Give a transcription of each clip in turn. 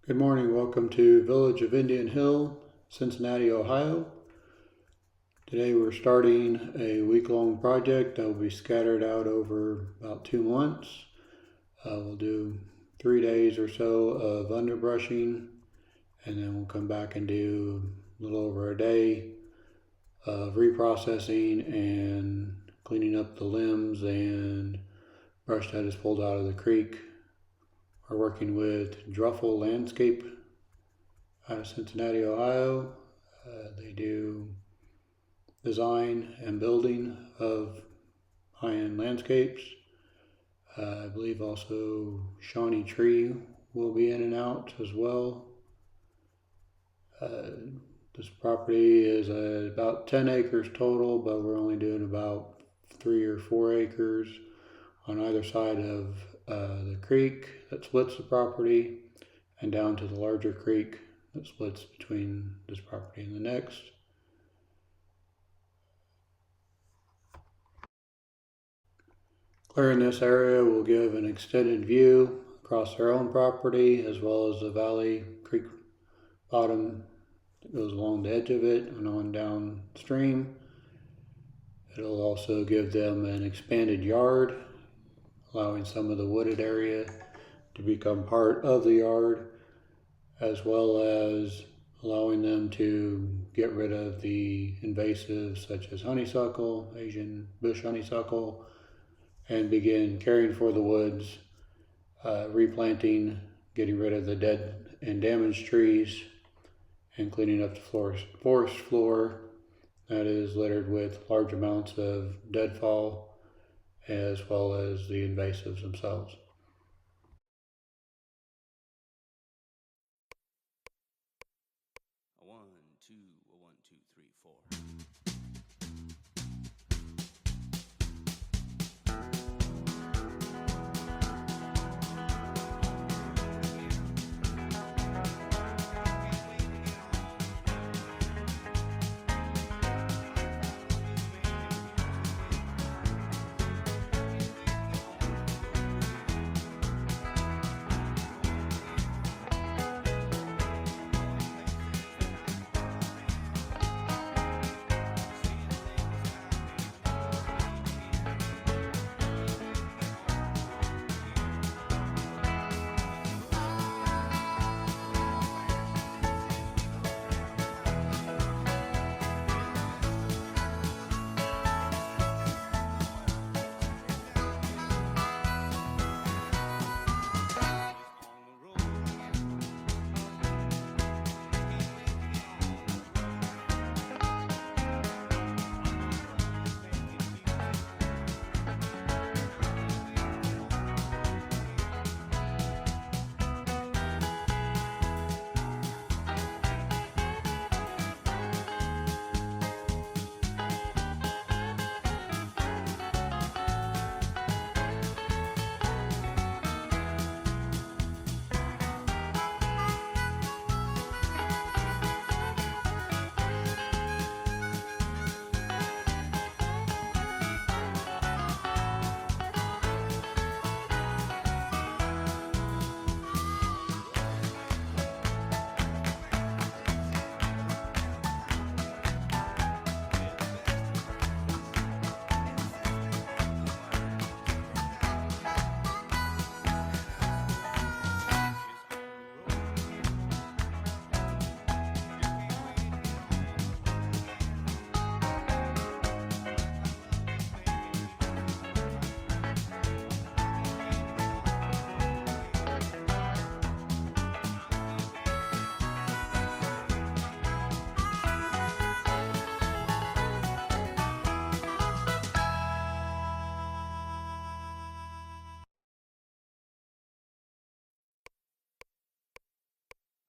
Good morning. Welcome to Village of Indian Hill, Cincinnati, Ohio. Today we're starting a week-long project that will be scattered out over about 2 months. We'll do 3 days or so of underbrushing, and then we'll come back and do a little over a day of reprocessing and cleaning up the limbs and brush that is pulled out of the creek. We're working with Druffel Landscape out of Cincinnati, Ohio. They do design and building of high-end landscapes. I believe also Shawnee Tree will be in and out as well. This property is about 10 acres total, but we're only doing about 3 or 4 acres on either side of the creek that splits the property, and down to the larger creek that splits between this property and the next. Clearing this area will give an extended view across their own property, as well as the valley creek bottom that goes along the edge of it and on downstream. It'll also give them an expanded yard, allowing some of the wooded area to become part of the yard, as well as allowing them to get rid of the invasives such as honeysuckle, Asian bush honeysuckle, and begin caring for the woods, replanting, getting rid of the dead and damaged trees, and cleaning up the forest floor that is littered with large amounts of deadfall, as well as the invasives themselves. A 1, 2, a 1, 2, 3, 4.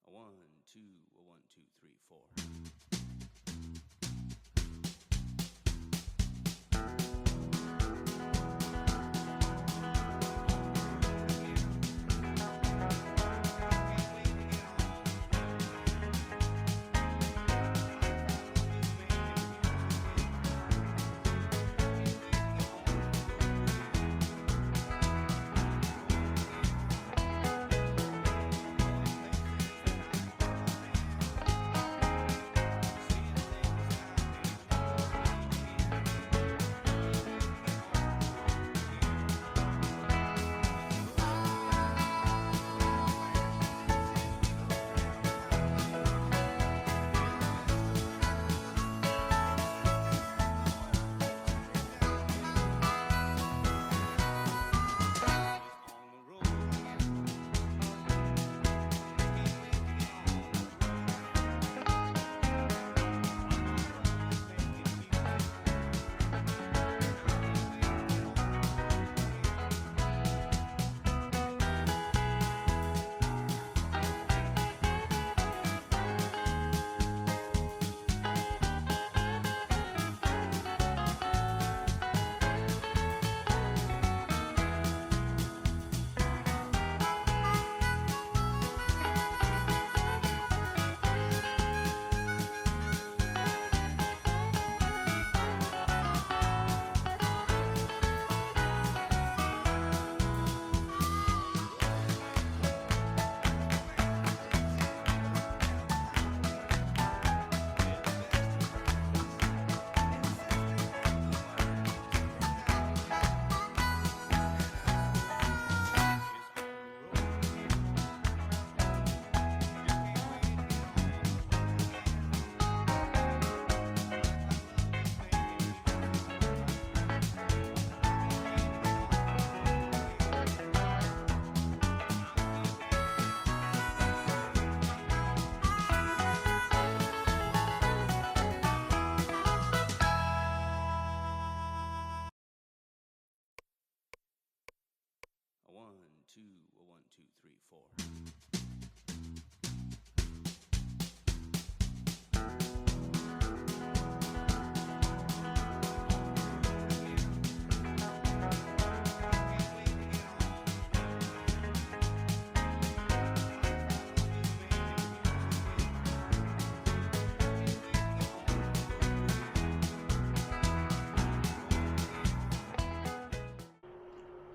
A 1, 2, a 1, 2, 3, 4.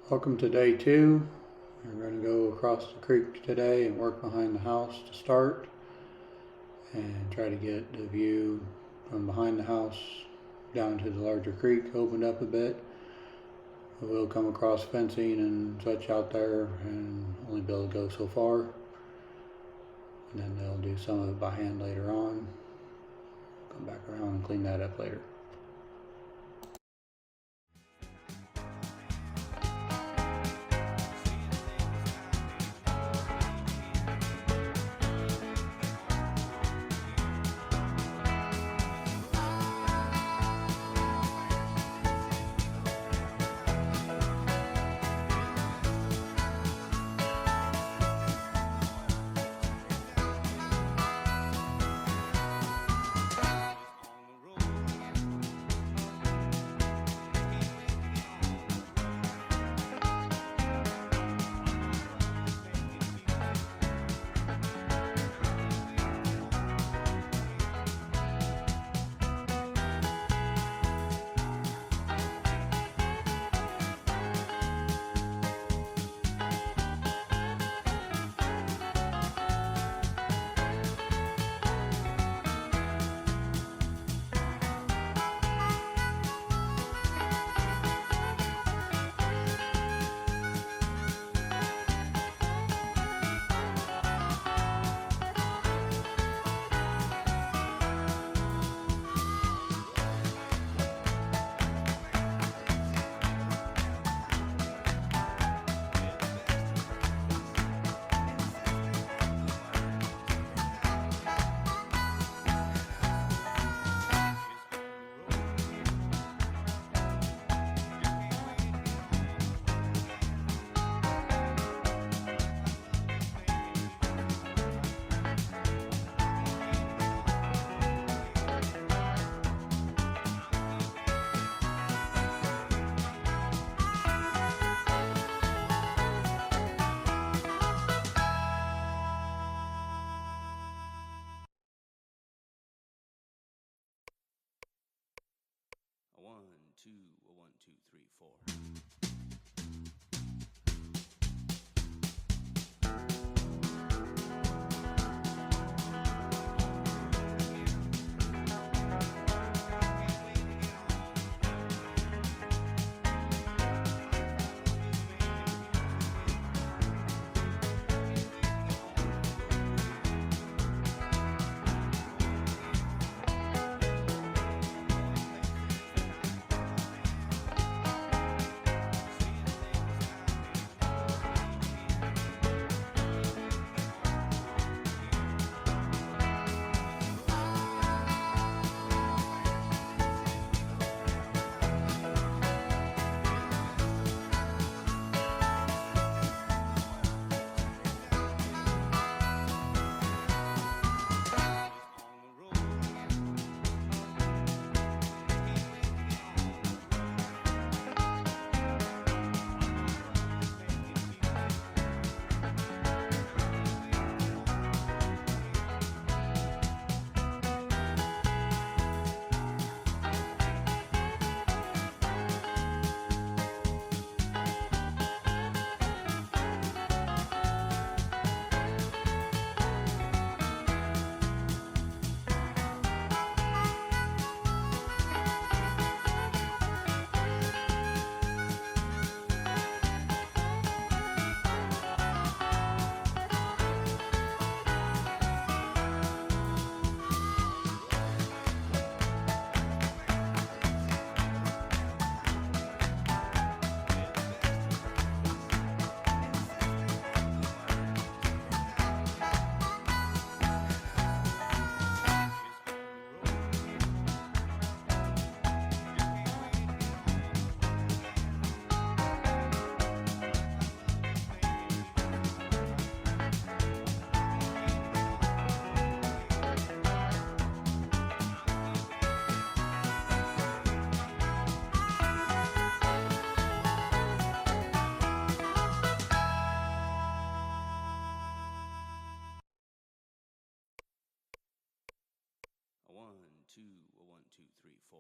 Welcome to day 2. We're going to go across the creek today and work behind the house to start and try to get the view from behind the house down to the larger creek opened up a bit. We'll come across fencing and such out there and only be able to go so far, and then they'll do some of it by hand later on. Come back around and clean that up later. A 1, 2, a 1, 2, 3, 4. 2, a 1, 2, 3, 4.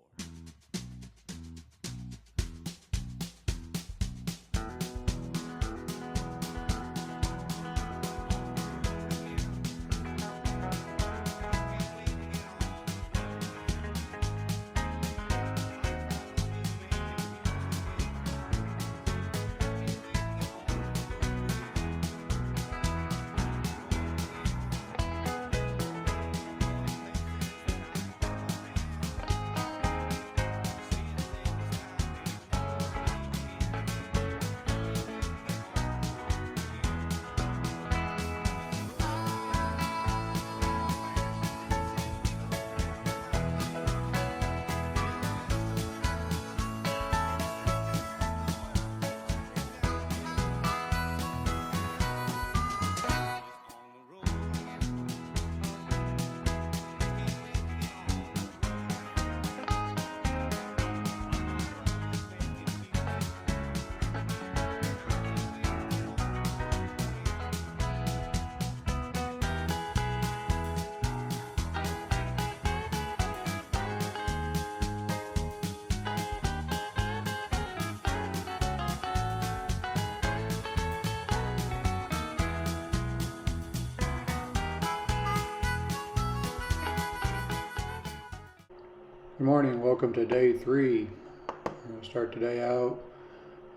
Good morning, welcome to day 3. We're going to start today out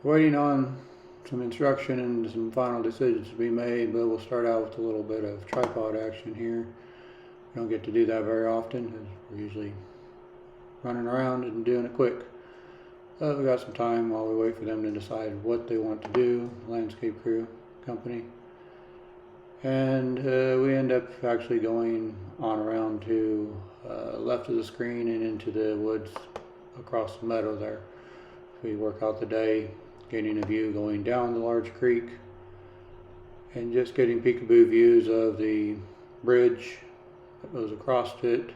waiting on some instruction and some final decisions to be made, but we'll start out with a little bit of tripod action here. We don't get to do that very often because we're usually running around and doing it quick. We got some time while we wait for them to decide what they want to do, landscape crew company. And we end up actually going on around to left of the screen and into the woods across the meadow there. We work out the day, getting a view going down the large creek and just getting peekaboo views of the bridge that goes across it.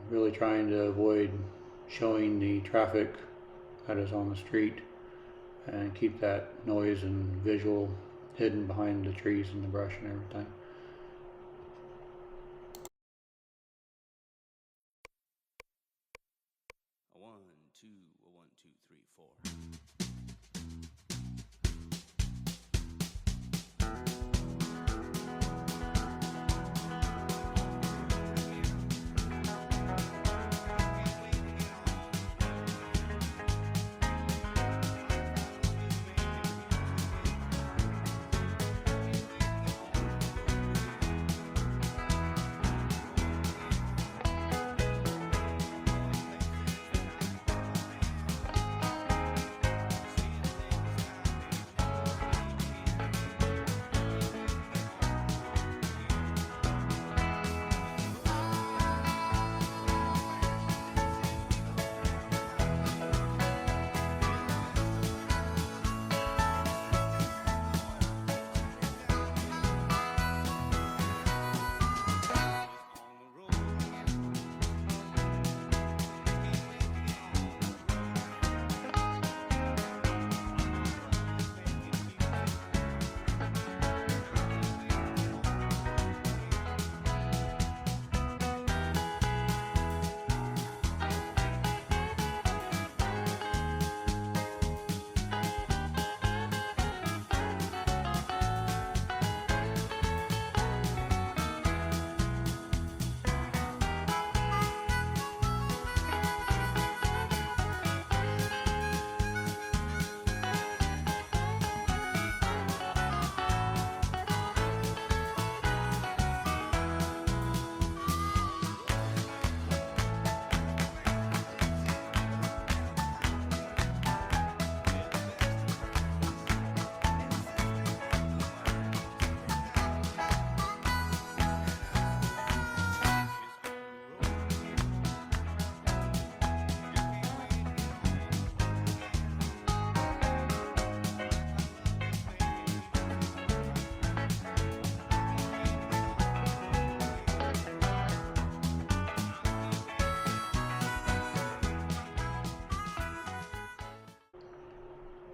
Really trying to avoid showing the traffic that is on the street and keep that noise and visual hidden behind the trees and the brush and everything. A 1, 2, a 1, 2, 3, 4.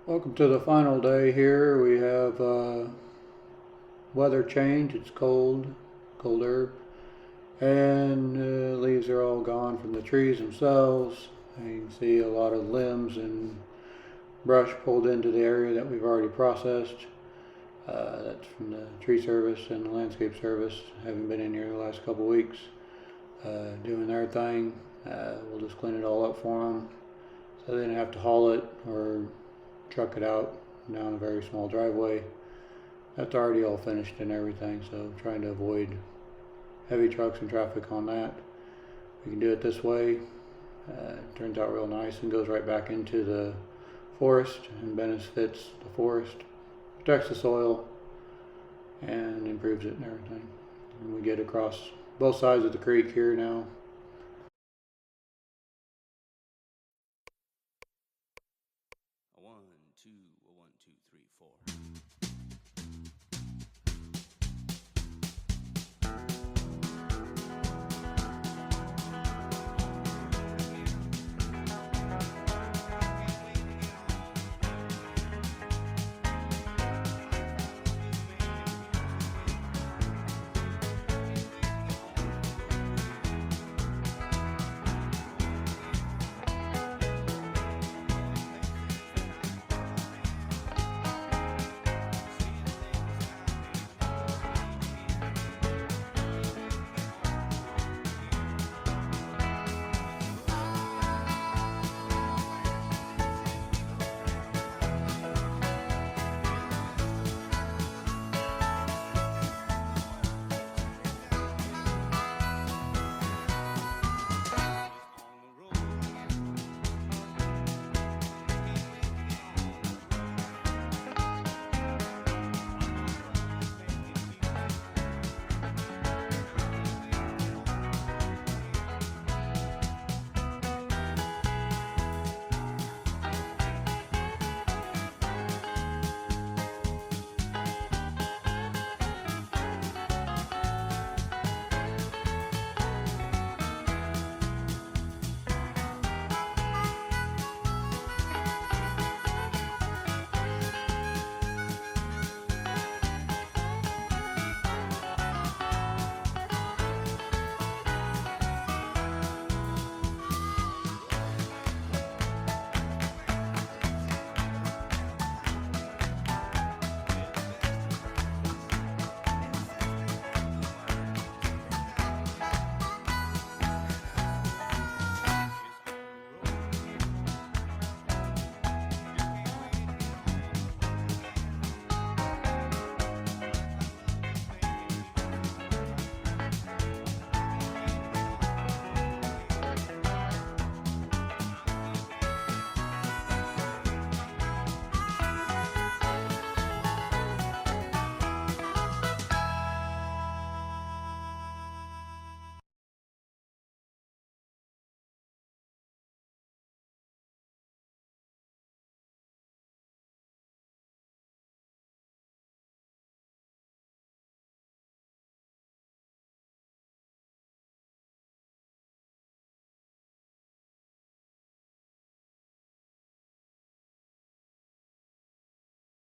Welcome to the final day here. We have weather change. It's colder, And leaves are all gone from the trees themselves. You can see a lot of limbs and brush pulled into the area that we've already processed. That's from the tree service and the landscape service, having been in here the last couple weeks doing their thing. We'll just clean it all up for them so they don't have to haul it or truck it out down a very small driveway. That's already all finished and everything, so trying to avoid heavy trucks and traffic on that. We can do it this way. It turns out real nice and goes right back into the forest and benefits the forest, protects the soil, and improves it and everything. And we get across both sides of the creek here now.